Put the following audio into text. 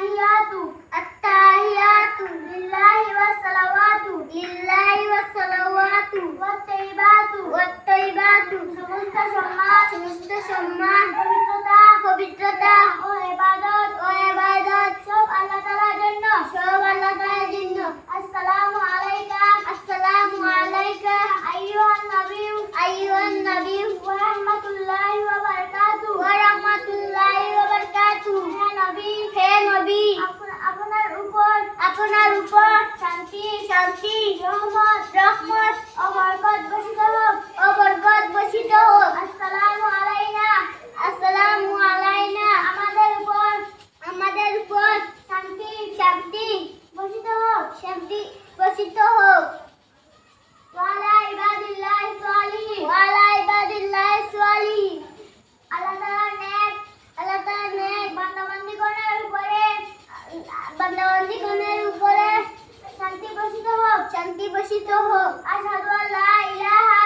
التحيات لله والصلوات والطيبات সমস্ত সম্মান পবিত্রতা ও ইবাদত সব আল্লাহ তাআলার জন্য আসসালামু আলাইকা আইয়ুহান নবী ওয়া রাহমাতুল্লাহি ওয়া বারাকাতুহু হে নবী আপনার উপর শান্তি রহমত ও বরকত বর্ষিত হোক আসসালামু আলাইনা আমাদের উপর শান্তি বর্ষিত হোক ওয়া আলা ইবাদিল্লাহি সালিহিন আল্লাহ তাআলার নেক বান্দাবান্দিগণের উপরে শান্তি বর্ষিত হোক আশহাদু আল্লা ইলাহা